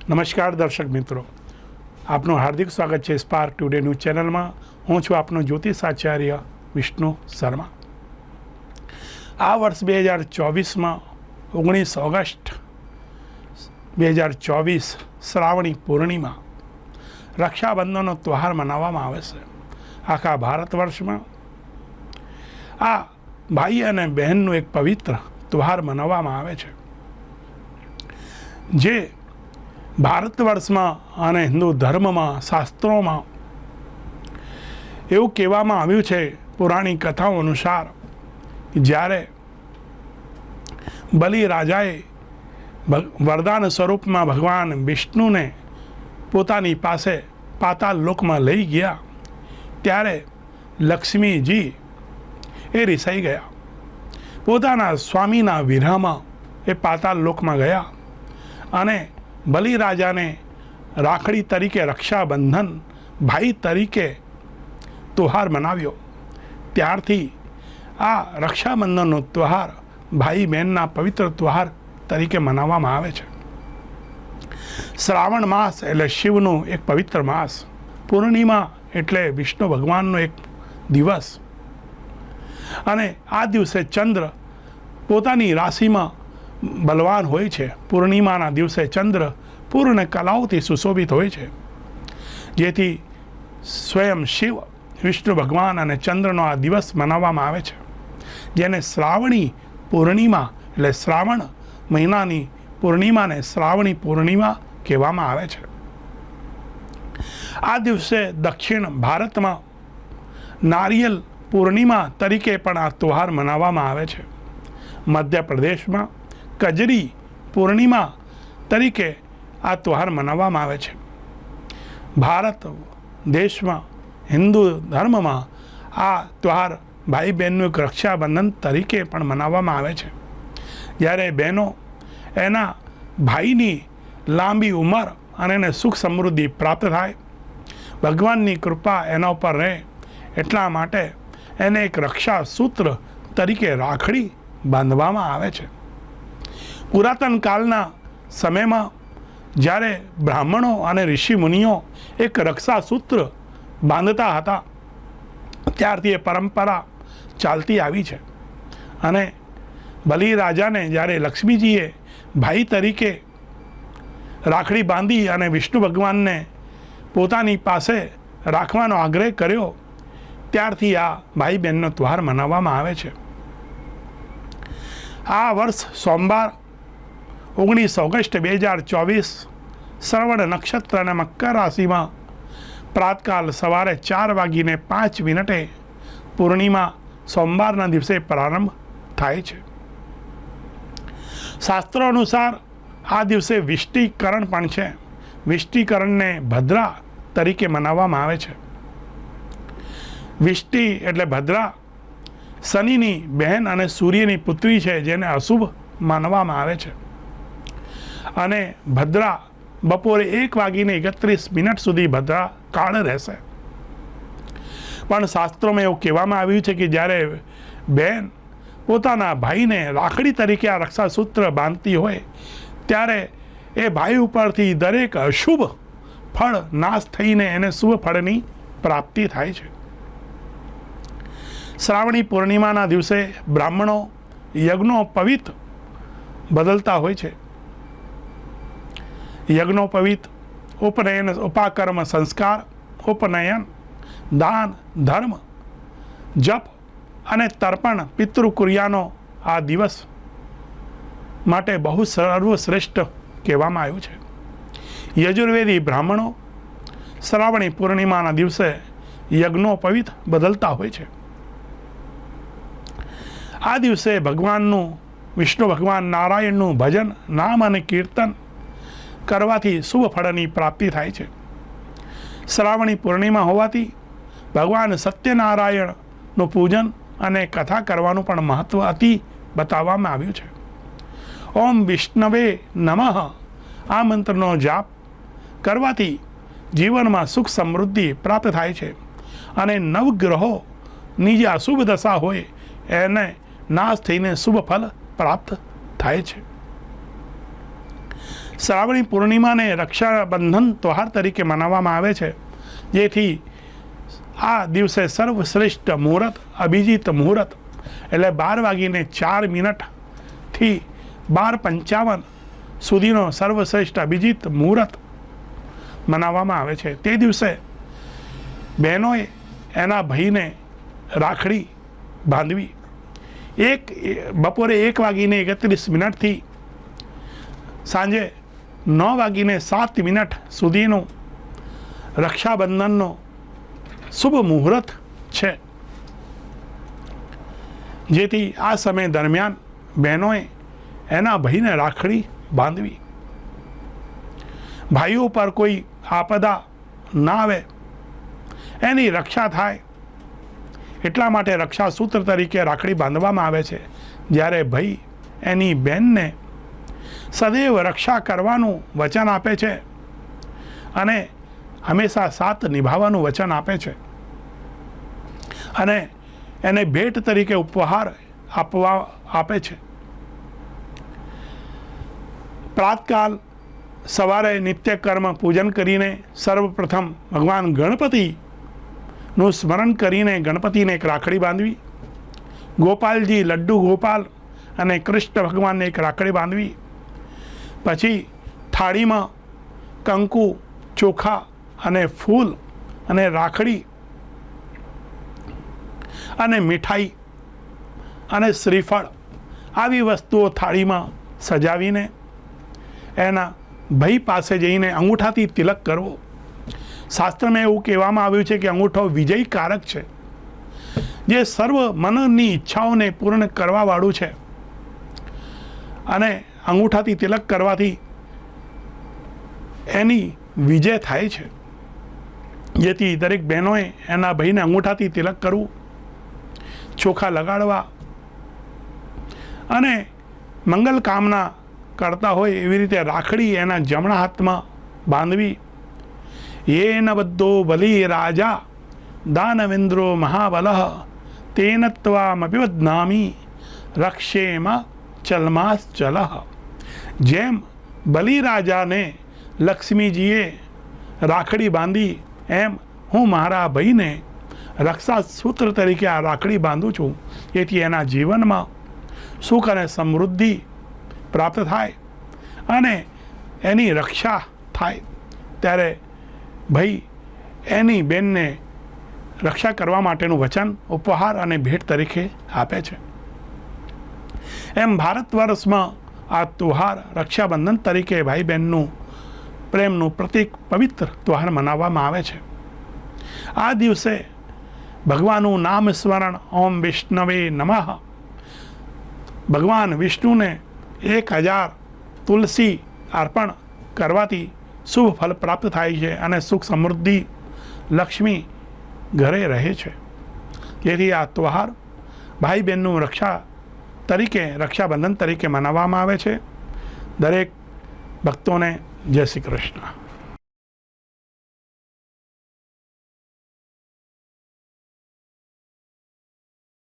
નમસ્કાર દર્શક મિત્રો, આપનું હાર્દિક સ્વાગત છે સ્પાર્ક ટુડે ન્યૂઝ ચેનલમાં. હું છું આપનો જ્યોતિષાચાર્ય વિષ્ણુ શર્મા. આ વર્ષ 2024માં 19 ઓગસ્ટ 2024 શ્રાવણી પૂર્ણિમા રક્ષાબંધનનો તહેવાર મનાવવામાં આવે છે. આખા ભારત વર્ષમાં આ ભાઈ અને બહેનનું એક પવિત્ર તહેવાર મનાવવામાં આવે છે, જે ભારત વર્ષમાં અને હિન્દુ ધર્મમાં શાસ્ત્રોમાં એવું કહેવામાં આવ્યું છે, પુરાણી કથાઓ અનુસાર, જ્યારે બલિ રાજાએ વરદાન સ્વરૂપમાં ભગવાન વિષ્ણુને પોતાની પાસે પાતાળ લોકમાં લઈ ગયા, ત્યારે લક્ષ્મીજી એ રિસાઈ ગયા. પોતાના સ્વામીના વિરહમાં એ પાતાળ લોકમાં ગયા અને બલિ રાજાને રાખડી તરીકે રક્ષાબંધન ભાઈ તરીકે તહેવાર મનાવ્યો. ત્યારથી આ રક્ષાબંધનનો તહેવાર ભાઈ બહેનના પવિત્ર તહેવાર તરીકે મનાવવામાં આવે છે. શ્રાવણ માસ એટલે શિવનું એક પવિત્ર માસ. પૂર્ણિમા એટલે વિષ્ણુ ભગવાનનો એક દિવસ, અને આ દિવસે ચંદ્ર પોતાની રાશિમાં બલવાન હોય છે. પૂર્ણિમાના દિવસે ચંદ્ર પૂર્ણ કલાઓથી સુશોભિત હોય છે, જેથી સ્વયં શિવ, વિષ્ણુ ભગવાન અને ચંદ્રનો આ દિવસ મનાવવામાં આવે છે, જેને શ્રાવણી પૂર્ણિમા એટલે શ્રાવણ મહિનાની પૂર્ણિમાને શ્રાવણી પૂર્ણિમા કહેવામાં આવે છે. આ દિવસે દક્ષિણ ભારતમાં નારિયેલ પૂર્ણિમા તરીકે પણ આ તહેવાર મનાવવામાં આવે છે. મધ્યપ્રદેશમાં કજરી પૂર્ણિમા તરીકે આ તહેવાર મનાવવામાં આવે છે. ભારત દેશમાં હિન્દુ ધર્મમાં આ તહેવાર ભાઈ બહેનનું એક રક્ષાબંધન તરીકે પણ મનાવવામાં આવે છે, જ્યારે બહેનો એના ભાઈની લાંબી ઉંમર અને એને સુખ સમૃદ્ધિ પ્રાપ્ત થાય, ભગવાનની કૃપા એના ઉપર રહે, એટલા માટે એને એક રક્ષા સૂત્ર તરીકે રાખડી બાંધવામાં આવે છે. પુરાતન કાળના સમયમાં જ્યારે બ્રાહ્મણો અને ઋષિ મુનિઓ એક રક્ષા સૂત્ર બાંધતા હતા, ત્યારથી એ પરંપરા ચાલતી આવી છે. અને બલિ રાજાને જ્યારે લક્ષ્મીજીએ ભાઈ તરીકે રાખડી બાંધી અને વિષ્ણુ ભગવાનને પોતાની પાસે રાખવાનો આગ્રહ કર્યો, ત્યારથી આ ભાઈ બહેનનો તહેવાર મનાવવામાં આવે છે. આ વર્ષ સોમવાર 19 ઓગસ્ટ 2024 શ્રવણ નક્ષત્ર અને મકર રાશિમાં પ્રાતકાલ સવારે 4:05 પૂર્ણિમા સોમવારના દિવસે પ્રારંભ થાય છે. શાસ્ત્રો અનુસાર આ દિવસે વિષ્ટિકરણ પણ છે. વિષ્ટિકરણને ભદ્રા તરીકે મનાવવામાં આવે છે. વિષ્ટિ એટલે ભદ્રા શનિની બહેન અને સૂર્યની પુત્રી છે, જેને અશુભ માનવામાં આવે છે. અને ભદ્રા બપોરે 1:31 સુધી ભદ્રા કાળ રહેશે. પણ શાસ્ત્રોમાં એવું કહેવામાં આવ્યું છે કે જ્યારે બહેન પોતાના ભાઈને રાખડી તરીકે આ રક્ષાસૂત્ર બાંધતી હોય, ત્યારે એ ભાઈ ઉપરથી દરેક અશુભ ફળ નાશ થઈને એને શુભ ફળની પ્રાપ્તિ થાય છે. શ્રાવણી પૂર્ણિમાના દિવસે બ્રાહ્મણો યજ્ઞોપવિત બદલતા હોય છે. યજ્ઞોપવિત, ઉપનયન, ઉપાકર્મ, સંસ્કાર, ઉપનયન, દાન, ધર્મ, જપ અને તર્પણ, પિતૃક્રિયાનો આ દિવસ માટે બહુ સર્વશ્રેષ્ઠ કહેવામાં આવ્યું છે. યજુર્વેદી બ્રાહ્મણો શ્રાવણી પૂર્ણિમાના દિવસે યજ્ઞોપવિત બદલતા હોય છે. આ દિવસે ભગવાનનું, વિષ્ણુ ભગવાન નારાયણનું ભજન, નામ અને કીર્તન કરવાથી શુભ ફળની પ્રાપ્તિ થાય છે. શ્રાવણી પૂર્ણિમા હોવાથી ભગવાન સત્યનારાયણનું પૂજન અને કથા કરવાનું પણ મહત્વ અતિ બતાવવામાં આવ્યું છે. ઓમ વિષ્ણવે નમઃ આ મંત્રનો જાપ કરવાથી જીવનમાં સુખ સમૃદ્ધિ પ્રાપ્ત થાય છે, અને નવગ્રહોની જે અશુભ દશા હોય એને નાશ થઈને શુભ ફળ પ્રાપ્ત થાય છે. શ્રાવણી પૂર્ણિમાને રક્ષાબંધન તહેવાર તરીકે મનાવવામાં આવે છે, જેથી આ દિવસે સર્વશ્રેષ્ઠ મુહૂર્ત અભિજીત મુહૂર્ત એટલે 12:04 થી 12:55 સુધીનો સર્વશ્રેષ્ઠ અભિજીત મુહૂર્ત મનાવવામાં આવે છે. તે દિવસે બહેનોએ એના ભાઈને રાખડી બાંધવી. બપોરે 1:31 થી સાંજે 9:07 સુધીનું રક્ષાબંધનનો શુભ મુહૂર્ત છે, જેથી આ સમય દરમિયાન બહેનોએ એના ભાઈને રાખડી બાંધવી. ભાઈઓ પર કોઈ આપદા ના આવે, એની રક્ષા થાય એટલા માટે રક્ષાસૂત્ર તરીકે રાખડી બાંધવામાં આવે છે. જ્યારે ભાઈ એની બહેનને સદૈવ રક્ષા કરવાનું વચન આપે છે અને હંમેશા સાથ નિભાવવાનું વચન આપે છે અને એને ભેટ તરીકે ઉપહાર આપે છે. પ્રાતકાલ સવારે નિત્યકર્મ પૂજન કરીને સર્વપ્રથમ ભગવાન ગણપતિનું સ્મરણ કરીને ગણપતિને એક રાખડી બાંધવી. ગોપાલજી લડ્ડુ ગોપાલ અને કૃષ્ણ ભગવાનને એક રાખડી બાંધવી. પછી થાળીમાં કંકુ, ચોખા અને ફૂલ અને રાખડી અને મીઠાઈ અને શ્રીફળ આવી વસ્તુઓ થાળીમાં સજાવીને એના ભાઈ પાસે જઈને અંગૂઠાથી તિલક કરવો. શાસ્ત્રમાં એવું કહેવામાં આવ્યું છે કે અંગૂઠો વિજયકારક છે, જે સર્વ મનની ઈચ્છાઓને પૂર્ણ કરવાવાળું છે અને અંગૂઠાથી તિલક કરવાથી એની વિજય થાય છે. જેથી દરેક બહેનોએ એના ભાઈને અંગૂઠાથી તિલક કરવું, ચોખા લગાડવા અને મંગલ કામના કરતા હોય એવી રીતે રાખડી એના જમણા હાથમાં બાંધવી. યેન બધ્ધો બલી રાજા દાનવેન્દ્રો મહાબલઃ તેન ત્વામપિ વદનામી રક્ષેમ ચલમાશ્ચલઃ. જેમ બલિરાજાને લક્ષ્મીજીએ રાખડી બાંધી, એમ હું મારા ભાઈને રક્ષાસૂત્ર તરીકે આ રાખડી બાંધું છું, જેથી એના જીવનમાં સુખ અને સમૃદ્ધિ પ્રાપ્ત થાય અને એની રક્ષા થાય. ત્યારે ભાઈ એની બહેનને રક્ષા કરવા માટેનું વચન, ઉપહાર અને ભેટ તરીકે આપે છે. એમ ભારત વર્ષમાં આ તહેવાર રક્ષાબંધન તરીકે ભાઈ બહેનનું પ્રેમનું પ્રતીક પવિત્ર તહેવાર મનાવવામાં આવે છે. આ દિવસે ભગવાનનું નામ સ્મરણ, ઓમ વિષ્ણવે નમઃ, ભગવાન વિષ્ણુને 1000 તુલસી અર્પણ કરવાથી શુભ ફલ પ્રાપ્ત થાય છે અને સુખ સમૃદ્ધિ લક્ષ્મી ઘરે રહે છે. જેથી આ તહેવાર ભાઈ બહેનનું રક્ષાબંધન તરીકે મનાવવામાં આવે છે. દરેક ભક્તોને જય શ્રી કૃષ્ણ.